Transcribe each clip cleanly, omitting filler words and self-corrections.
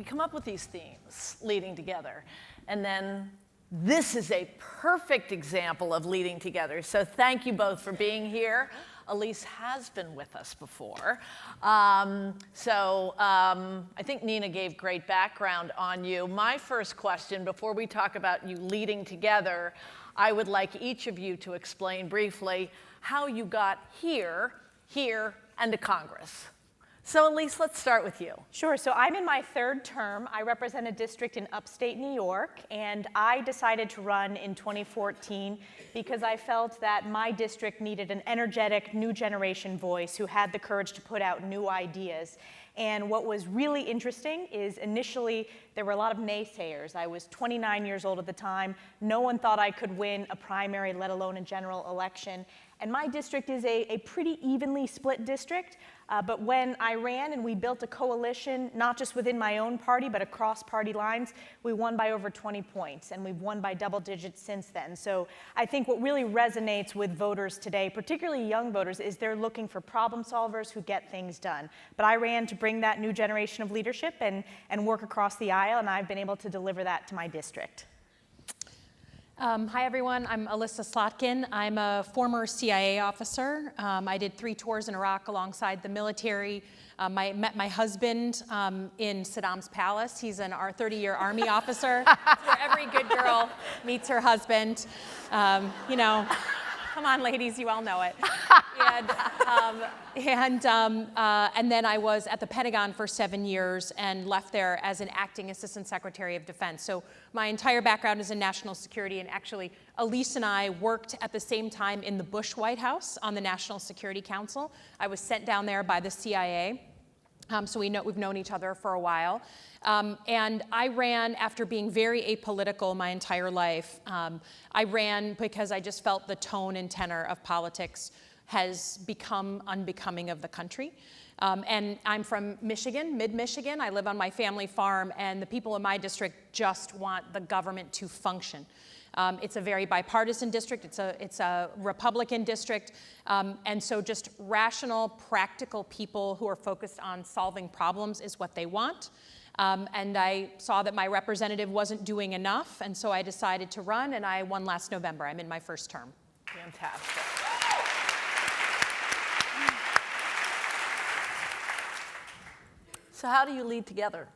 we come up with these themes leading together. And then this is a perfect example of leading together. So thank you both for being here. Elise has been with us before. I think Nina gave great background on you. My first question, before we talk about you leading together, I would like each of you to explain briefly how you got here, and to Congress. So Elise, let's start with you. Sure, so I'm in my third term. I represent a district in upstate New York, and I decided to run in 2014 because I felt that my district needed an energetic, new generation voice who had the courage to put out new ideas. And what was really interesting is initially there were a lot of naysayers. I was 29 years old at the time. No one thought I could win a primary, let alone a general election. And my district is a pretty evenly split district. But when I ran and we built a coalition, not just within my own party, but across party lines, we won by over 20 points. And we've won by double digits since then. So I think what really resonates with voters today, particularly young voters, is they're looking for problem solvers who get things done. But I ran to bring that new generation of leadership and work across the aisle, and I've been able to deliver that to my district. Hi, everyone. I'm Elissa Slotkin. I'm a former CIA officer. I did 3 tours in Iraq alongside the military. I met my husband in Saddam's palace. He's our 30-year Army officer. It's where every good girl meets her husband. You know, come on, ladies, you all know it. And then I was at the Pentagon for 7 years and left there as an acting assistant secretary of defense. So my entire background is in national security, and actually Elise and I worked at the same time in the Bush White House on the National Security Council. I was sent down there by the CIA. So we've known each other for a while. And I ran after being very apolitical my entire life. I ran because I just felt the tone and tenor of politics has become unbecoming of the country. And I'm from Michigan, mid-Michigan. I live on my family farm, and the people in my district just want the government to function. It's a very bipartisan district. It's a Republican district. And so just rational, practical people who are focused on solving problems is what they want. And I saw that my representative wasn't doing enough, and so I decided to run, and I won last November. I'm in my first term. Fantastic. So how do you lead together?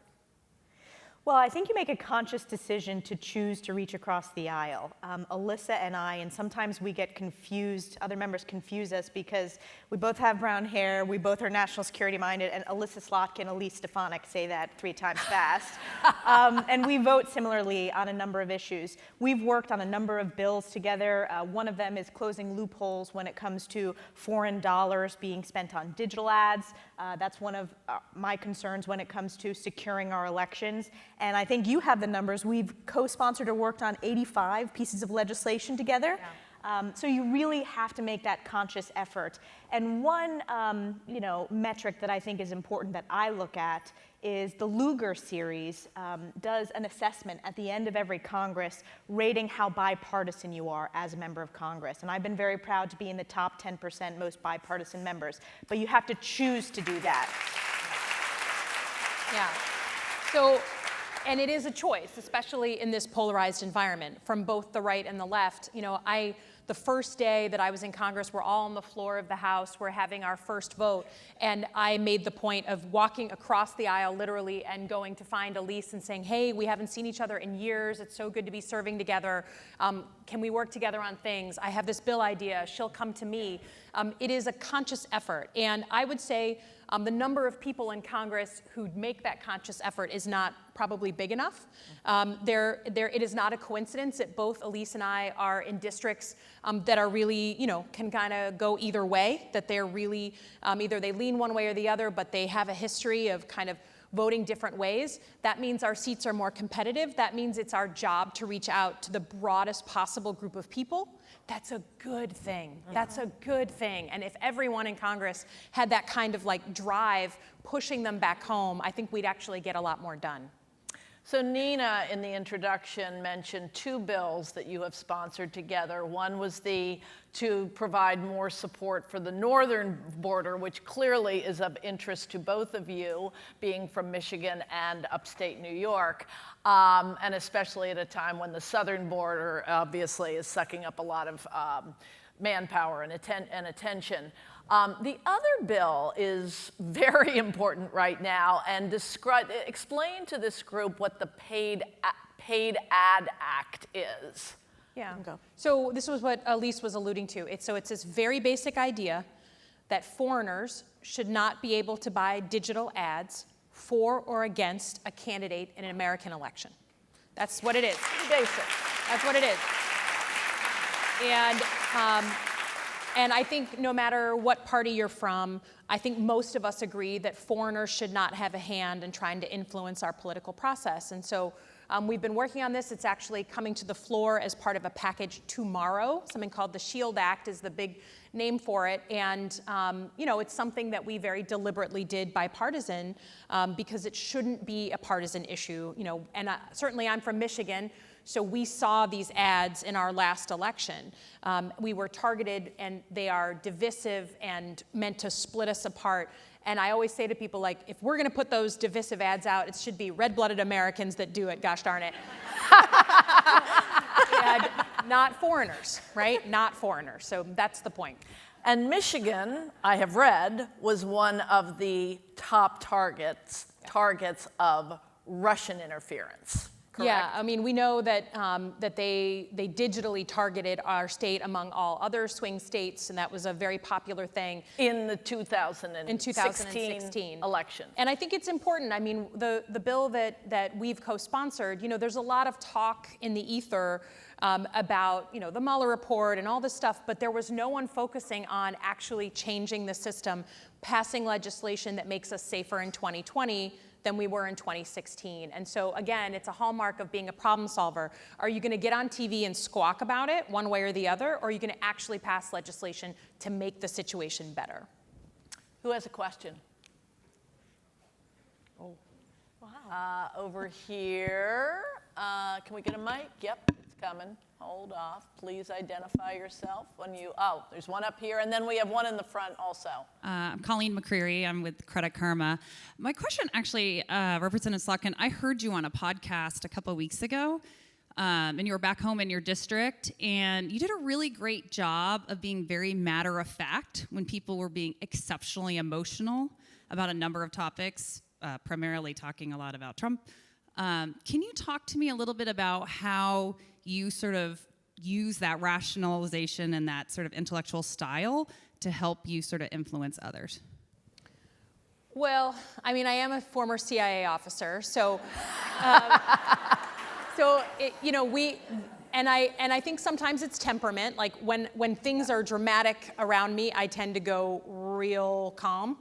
Well, I think you make a conscious decision to choose to reach across the aisle. Elissa and I, and sometimes we get confused, other members confuse us because we both have brown hair, we both are national security minded, and Elissa Slotkin, Elise Stefanik say that 3 times fast. And we vote similarly on a number of issues. We've worked on a number of bills together. One of them is closing loopholes when it comes to foreign dollars being spent on digital ads. That's one of my concerns when it comes to securing our elections. And I think you have the numbers. We've co-sponsored or worked on 85 pieces of legislation together. Yeah. So you really have to make that conscious effort. And one metric that I think is important that I look at is the Lugar series does an assessment at the end of every Congress rating how bipartisan you are as a member of Congress. And I've been very proud to be in the top 10% most bipartisan members. But you have to choose to do that. Yeah. So, and it is a choice, especially in this polarized environment, from both the right and the left. You know, the first day that I was in Congress, we're all on the floor of the House, we're having our first vote, and I made the point of walking across the aisle, literally, and going to find Elise and saying, hey, we haven't seen each other in years, it's so good to be serving together, can we work together on things? I have this bill idea, she'll come to me. It is a conscious effort, and I would say the number of people in Congress who make that conscious effort is not probably big enough. It is not a coincidence that both Elise and I are in districts that are really, can kind of go either way, that they're really, either they lean one way or the other, but they have a history of kind of voting different ways. That means our seats are more competitive. That means it's our job to reach out to the broadest possible group of people. That's a good thing. That's a good thing. And if everyone in Congress had that kind of drive pushing them back home, I think we'd actually get a lot more done. So Nina, in the introduction, mentioned two bills that you have sponsored together. One was to provide more support for the northern border, which clearly is of interest to both of you, being from Michigan and upstate New York, and especially at a time when the southern border obviously is sucking up a lot of manpower and attention. The other bill is very important right now, and explain to this group what the Paid Ad Act is. Yeah. So this was what Elise was alluding to. It's this very basic idea that foreigners should not be able to buy digital ads for or against a candidate in an American election. That's what it is. Pretty basic. That's what it is. And I think no matter what party you're from, I think most of us agree that foreigners should not have a hand in trying to influence our political process. And so we've been working on this. It's actually coming to the floor as part of a package tomorrow. Something called the SHIELD Act is the big name for it. And it's something that we very deliberately did bipartisan because it shouldn't be a partisan issue. And certainly I'm from Michigan. So we saw these ads in our last election. We were targeted, and they are divisive and meant to split us apart. And I always say to people, like, if we're going to put those divisive ads out, it should be red-blooded Americans that do it, gosh darn it. And not foreigners, right? Not foreigners. So that's the point. And Michigan, I have read, was one of the top targets of Russian interference. Correct? Yeah, I mean, we know that that they digitally targeted our state among all other swing states, and that was a very popular thing In the 2016 election. And I think it's important. I mean, the bill that we've co-sponsored, there's a lot of talk in the ether about the Mueller report and all this stuff, but there was no one focusing on actually changing the system, passing legislation that makes us safer in 2020 than we were in 2016. And so again, it's a hallmark of being a problem solver. Are you gonna get on TV and squawk about it one way or the other, or are you gonna actually pass legislation to make the situation better? Who has a question? Oh, wow. Over here. Can we get a mic? Yep, it's coming. Hold off. Please identify yourself when you, there's one up here, and then we have one in the front also. I'm Colleen McCreary. I'm with Credit Karma. My question actually, Representative Slotkin, I heard you on a podcast a couple of weeks ago, and you were back home in your district, and you did a really great job of being very matter of fact when people were being exceptionally emotional about a number of topics, primarily talking a lot about Trump. Can you talk to me a little bit about how you sort of use that rationalization and that sort of intellectual style to help you sort of influence others? Well, I mean, I am a former CIA officer, so I think sometimes it's temperament. Like when things are dramatic around me, I tend to go real calm.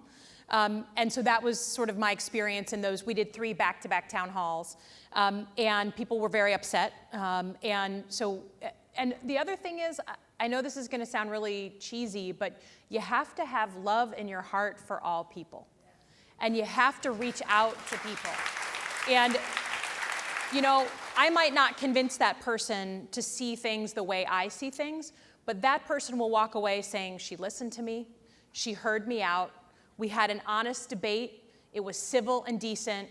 And so that was sort of my experience in those. We did 3 back-to-back town halls, and people were very upset. And the other thing is, I know this is going to sound really cheesy, but you have to have love in your heart for all people. And you have to reach out to people. And, I might not convince that person to see things the way I see things, but that person will walk away saying, she listened to me, she heard me out, we had an honest debate, it was civil and decent,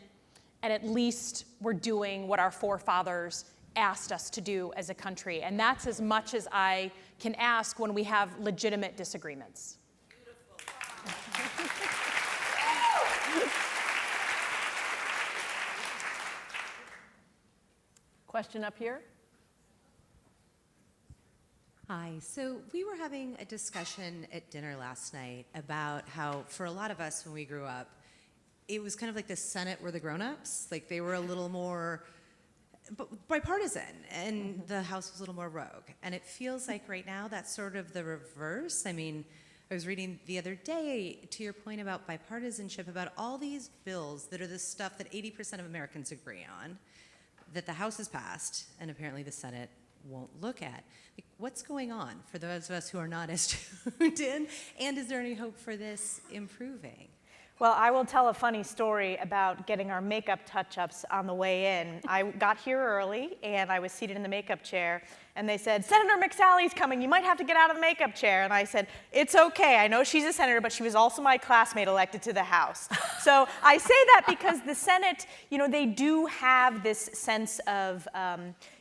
and at least we're doing what our forefathers asked us to do as a country. And that's as much as I can ask when we have legitimate disagreements. Question up here? Hi. So we were having a discussion at dinner last night about how, for a lot of us when we grew up, it was kind of like the Senate were the grown-ups. Like they were a little more bipartisan, and the House was a little more rogue. And it feels like right now that's sort of the reverse. I mean, I was reading the other day, to your point about bipartisanship, about all these bills that are the stuff that 80% of Americans agree on, that the House has passed, and apparently the Senate won't look at. Like, what's going on for those of us who are not as tuned in? And is there any hope for this improving? Well, I will tell a funny story about getting our makeup touch-ups on the way in. I got here early, and I was seated in the makeup chair, and they said, Senator McSally's coming, you might have to get out of the makeup chair. And I said, it's okay, I know she's a senator, but she was also my classmate elected to the House. So I say that because the Senate, they do have this sense of,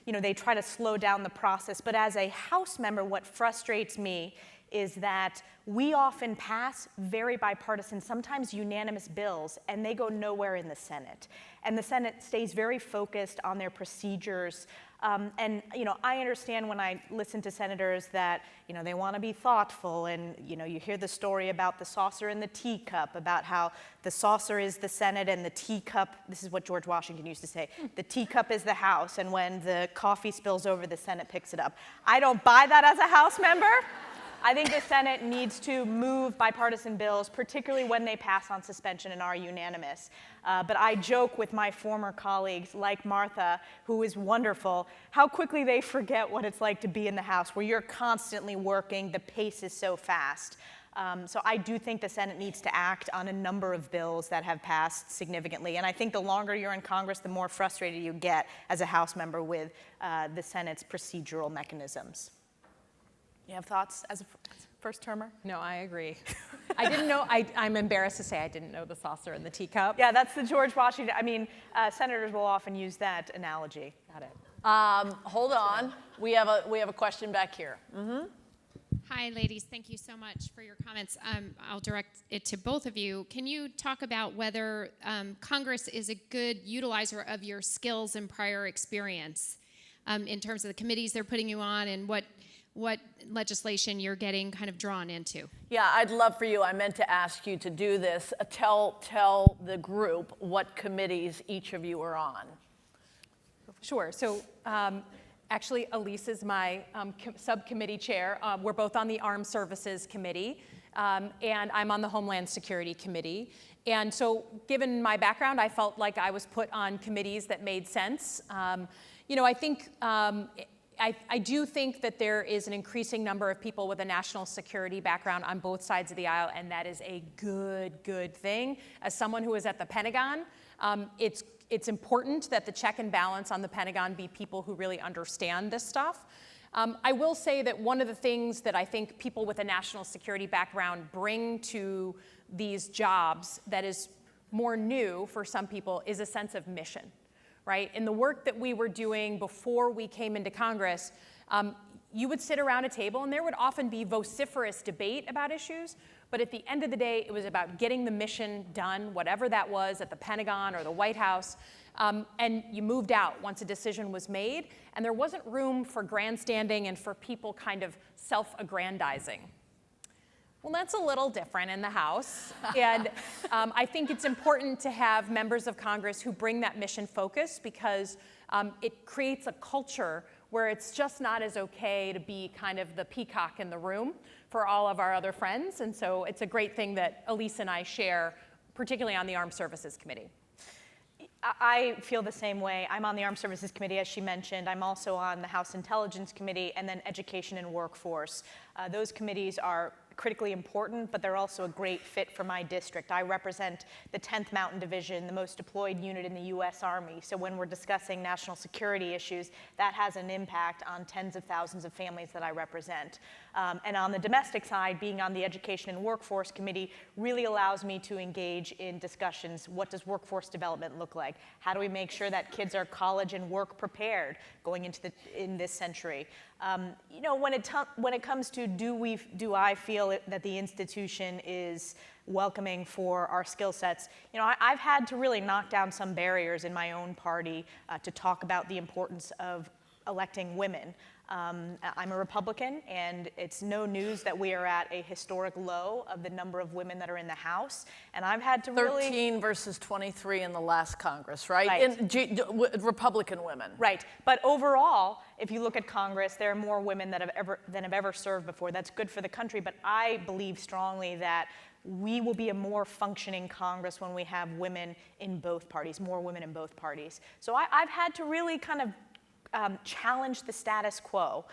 they try to slow down the process, but as a House member, what frustrates me is that we often pass very bipartisan, sometimes unanimous bills, and they go nowhere in the Senate. And the Senate stays very focused on their procedures. And I understand when I listen to senators that they want to be thoughtful, and you hear the story about the saucer and the teacup, about how the saucer is the Senate and the teacup, this is what George Washington used to say, the teacup is the House, and when the coffee spills over, the Senate picks it up. I don't buy that as a House member. I think the Senate needs to move bipartisan bills, particularly when they pass on suspension and are unanimous. But I joke with my former colleagues, like Martha, who is wonderful, how quickly they forget what it's like to be in the House, where you're constantly working, the pace is so fast. So I do think the Senate needs to act on a number of bills that have passed significantly. And I think the longer you're in Congress, the more frustrated you get as a House member with the Senate's procedural mechanisms. You have thoughts as a first-termer? No, I agree. I didn't know, I'm embarrassed to say I didn't know the saucer and the teacup. Yeah, that's the George Washington, senators will often use that analogy. Got it. Hold on. We have a question back here. Mm-hmm. Hi, ladies. Thank you so much for your comments. I'll direct it to both of you. Can you talk about whether Congress is a good utilizer of your skills and prior experience in terms of the committees they're putting you on, and what legislation you're getting kind of drawn into? Yeah, I'd love for you. I meant to ask you to do this. Tell the group what committees each of you are on. Sure. So actually, Elise is my subcommittee chair. We're both on the Armed Services Committee, and I'm on the Homeland Security Committee. And so given my background, I felt like I was put on committees that made sense. I think I do think that there is an increasing number of people with a national security background on both sides of the aisle, and that is a good thing. As someone who is at the Pentagon, it's important that the check and balance on the Pentagon be people who really understand this stuff. I will say that one of the things that I think people with a national security background bring to these jobs that is more new for some people is a sense of mission. Right? In the work that we were doing before we came into Congress, you would sit around a table and there would often be vociferous debate about issues, but at the end of the day, it was about getting the mission done, whatever that was at the Pentagon or the White House, and you moved out once a decision was made, and there wasn't room for grandstanding and for people kind of self-aggrandizing. Well, that's a little different in the House, and I think it's important to have members of Congress who bring that mission focus, because it creates a culture where it's just not as okay to be kind of the peacock in the room for all of our other friends, and so it's a great thing that Elise and I share, particularly on the Armed Services Committee. I feel the same way. I'm on the Armed Services Committee, as she mentioned. I'm also on the House Intelligence Committee, and then Education and Workforce. Those committees are critically important, but they're also a great fit for my district. I represent the 10th Mountain Division, the most deployed unit in the U.S. Army. So when we're discussing national security issues, that has an impact on tens of thousands of families that I represent. And on the domestic side, being on the Education and Workforce Committee really allows me to engage in discussions. What does workforce development look like? How do we make sure that kids are college and work prepared going into in this century? When it comes to do I feel that the institution is welcoming for our skill sets, I've had to really knock down some barriers in my own party to talk about the importance of electing women. I'm a Republican, and it's no news that we are at a historic low of the number of women that are in the House, and I've had to 13 versus 23 in the last Congress, right? Right. Republican women. Right, but overall, if you look at Congress, there are more women that have ever served before. That's good for the country, but I believe strongly that we will be a more functioning Congress when we have women in both parties, more women in both parties. So I've had to really kind of challenge the status quo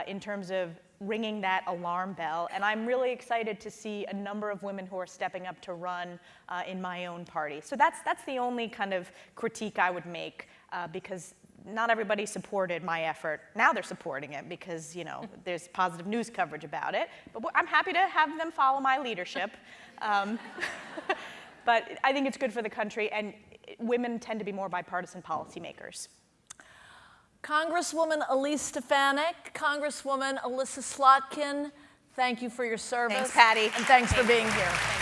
in terms of ringing that alarm bell. And I'm really excited to see a number of women who are stepping up to run in my own party. So that's the only kind of critique I would make, because not everybody supported my effort. Now they're supporting it because, you know, there's positive news coverage about it. But I'm happy to have them follow my leadership. But I think it's good for the country, and women tend to be more bipartisan policymakers. Congresswoman Elise Stefanik, Congresswoman Elissa Slotkin, thank you for your service. Thanks, Pattie. And thanks for being here.